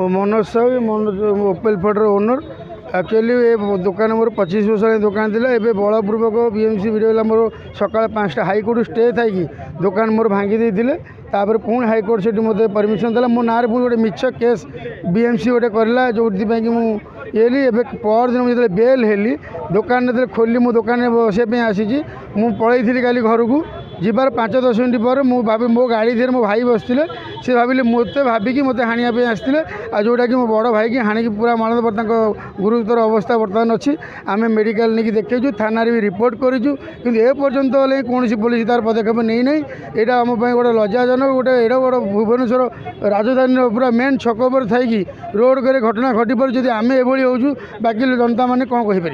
Manoj Sahu Opel फटर owner actually ये दुकान मोर 25 वर्ष दुकान थी ए बलपूर्वक बीएमसी भिडियो मोर सका 5टा हाईकोर्ट स्टे थी दुकान मोर भांगी देते पुणी हाईकोर्ट से मत परमिशन देला मो ना पुणी गोटे मिछ केस बीएमसी गोटे करला जो ये पर दिन मुझे बेल हेली दुकान खोली मो दुकान बसाई आसी मुझे पलैली काली घर को जीवार 5-10 मिनट पर मु भाभी मो गाड़ी धीरे मो भाई बसते सी भाविले मत भाविकी मत हाणिया आसते आ जोटा कि मो बड़ भाई की हाणिकी पूरा मानद पर गुरुतर अवस्था बर्तमान अच्छी आम मेडिकल नहीं देखु थाना भी रिपोर्ट करूँ कि एपर्यंत कौन पुलिस तार पदक्षेप नहीं ना यहाँ आम गोटे लज्जाजनक गोटे एड बड़ भुवनेश्वर राजधानी पूरा मेन छक पर थी रोड करे घटना घटी पर जब आम ये हो बाकी जनता मैंने कौन कहींपर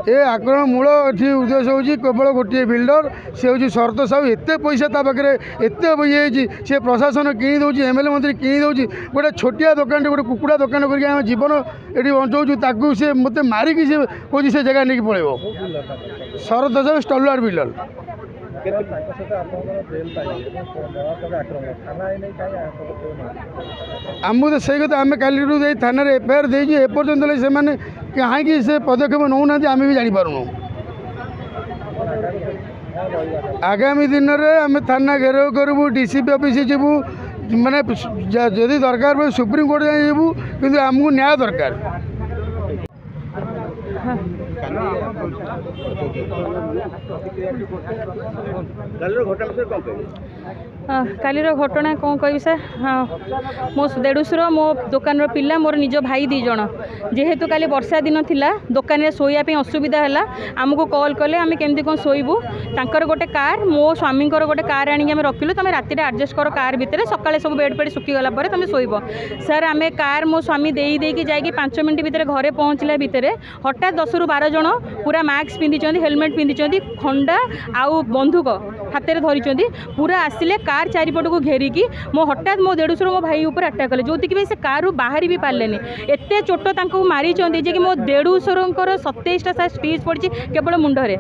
ये आक्रमण मूल ये उद्देश्य हूँ केवल गोटे बिल्डर सी हूँ शरत साहू एत पैसा पाखे एत ये सी प्रशासन किणी दौर एमएलए मंत्री किणी दौर गोटे छोटिया दुकान गोटे कुकुड़ा दुकान कर जीवन ये बचाऊँ ताकू सी मत मारिकी सी कौन से जगह नहीं पड़ेब शरत साहू स्टलवार बिल्डर आमको तो सही कथा आम काली थाना एफआईआर देजी एपर्यंत से कहीं से पदक्षेप नौना आम भी जापारूँ आगामी दिन में आम थाना घेराव करूँ डीसीपी ऑफिस जीवु माने जदि दरकार पड़े सुप्रीम कोर्ट जाए जीवु कि आमको न्याय दरकार कालीर घटना कौन कह सर मो देढ़शुर मो दुकान पिला मोर निज भाई दीज जेहेतु काली वर्षा दिन थिला दुकान में शोयापी असुविधा है आमको कॉल कले आम केमती कौन शोबू तांकर गोटे कार मो स्वामी गोटे कार आम रखिलु तुम राति एडजस्ट कर कार भितर सकाଳେ सब बेड पेड सुखीगला तुम शोब सर आम कार मो स्वामी देकी जाकि 5 मिनट भितर घरे पहुँचला भितर हठात 10 ରୁ 12 जन पूरा मास्क पिंधि हेलमेट पिंधि खंडा आउ बंधुक हाथ में धरी पूरा आसिले कार चारिपट को घेरिकी मो हठात मो देढ़शुर मो भाई ऊपर अटैक कले जो कि से कार बाहरी भी पारे एत चोट मारी जे कि मो देढ़शुर 27टा स्टिच पड़ी केवल मुंडे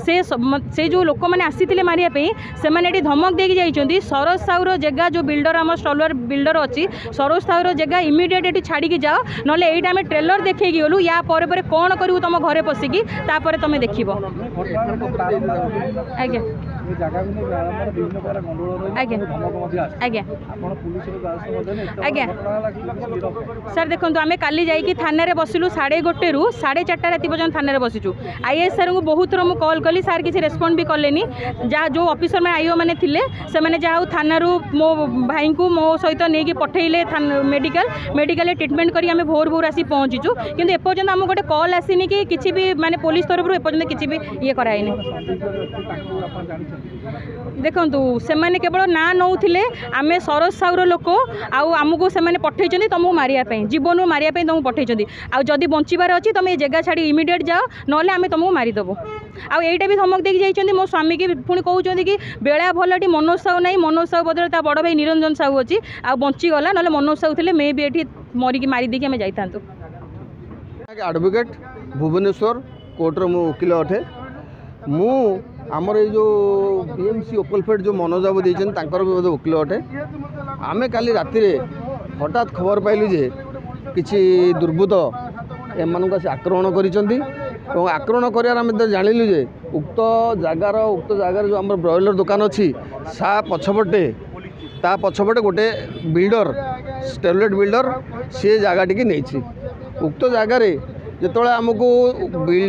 से जो लोक मैंने आसी मारे से धमक देकी जाइए सरोज साहूर जगह जो बिल्डर आम स्टलवार बिल्डर अच्छी सरोज साहूर जगह इमिडिएट ये छाड़ी जाओ ना यहाँ आम ट्रेलर देखे गलु या पर कौन करूँ तुम घरे पशिकी तापर तुम देख आज्ञा आज्ञा आज्ञा सर देखो आम काली जाइए थाना बसिलु 1:30 ରୁ 4:30 राति पर्यटन थाना बसीचु आईएएस सार को बहुत थर मुझे कॉल कली सार किसी रेस्पॉन्ड भी कले जहाँ जो ऑफिसर में आईओ मैंने से जहाँ थाना मो भाई को मो सहित नहीं पठेले मेडिकल ट्रिटमेंट करी आम भोर भोर आसी पहुँचीचु कि एपर्यंत आम गोटे कॉल आसीनी कि किसी भी माने पुलिस तरफ एपर्यंत किसी भी ये कराइनि देखु से मैंने केवल ना नौले आम सरोज साहूर लोक आमको से पठे तुमको मारे जीवन मारे तुमको पठे आदि बचार अच्छी तुम ये जगह छाड़ी इमिडिएट जाओ ना आम तुमको मारिदेबू आईटा भी धमक देकी जाइए मो स्वामी की पुणी कहते कि बेला भलटी मनोज साहू ना मनोज साहू बदले ता बड़ भाई निरंजन साहू अच्छी आ बचीगला ना मनोज साहू थे मे भी ये मरिकी मारिदेकी आम जाता एडवोकेट भुवनेश्वर कोर्टर मो वकिल अटे मु आमर ये जो बीएमसी ओपलफेड जो मनोज बाबू देते भी वकिल अटे आमे काली राति हठात खबर पाइलु जे किसी दुर्बृत्त एम आक्रमण कर आक्रमण कर जानिलु जे उक्त जगार जो आम ब्रॉयलर दुकान अच्छी सा पछपटे ता पछपटे गोटे बिल्डर स्टेबलेट बिल्डर सी जगह टी नहीं उक्त जगार जो आमको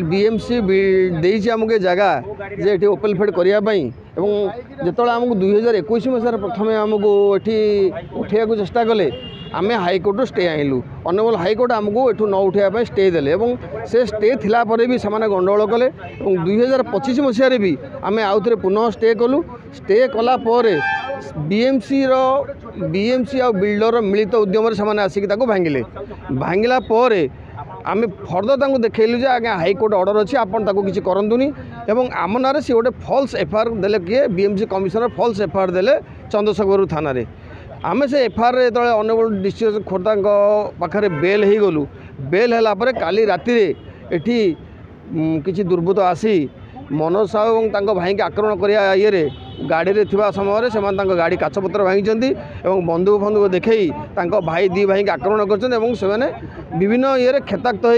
बीएमसी देती आमको जगह जे ये ओपलफेड करने जो आमको 2021 मसीह प्रथम आमको ये उठा चेष्टा कले आम हाईकोर्ट स्टे आइलु अनबल हाईकोर्ट आमको एठू न उठाई स्टे देले से स्टे थिला परे भी से गंडगोल कले 2025 मसीह भी आम आउ थे पुनः स्टे कलु स्टे कला बीएमसी आ बिल्डर मिलित उद्यम से आसिक भांगिले भांगिला आम फर्दर देखलु जे आगे हाईकोर्ट ऑर्डर अच्छी आपन किसी करतुनि आम ना सी गोटे फल्स एफआईआर देले किए बीएमसी कमिशनर फल्स एफआईआर देले चंद्रशेखर थाना आम से एफआईआर जो ऑनरेबल डिस्ट्रिक्ट खोर्धा पाखे बेल हो गलु बेल है काली राति किसी दुर्बृत्त आसी मनोज साहू और भाई के आक्रमण करने ये गाड़ी रे थिबा समय से गाड़ी काचपत्र भांगी और बंदूक फंदूक देखई भाई दी भाई आक्रमण कर विभिन्न ये क्षेत्राक्त हो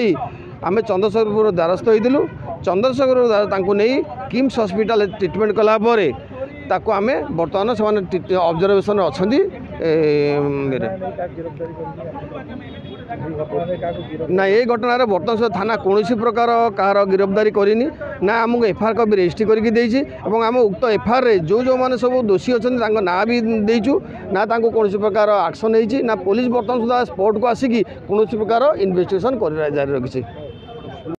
आम चंद्रशेखरपुर द्वारस्थ होइलु चंद्रशेखर नहीं किम्स हॉस्पिटल ट्रीटमेंट कलापर ताको आम बर्तमान से ऑब्जर्वेशन अच्छा ना ये घटना बर्तमान थाना कौन प्रकार कहार गिरफ्तारी करनी ना आमको एफआईआर कपी रेजिस्ट्री करके आम उक्त एफआईआर जो जो मैंने सब दोषी अच्छा ना भी देचु ना कौन प्रकार एक्शन ना पुलिस बर्तमान सुधा स्पॉट को आसिक कौन प्रकार इन्वेस्टिगेशन कर जारी रखी।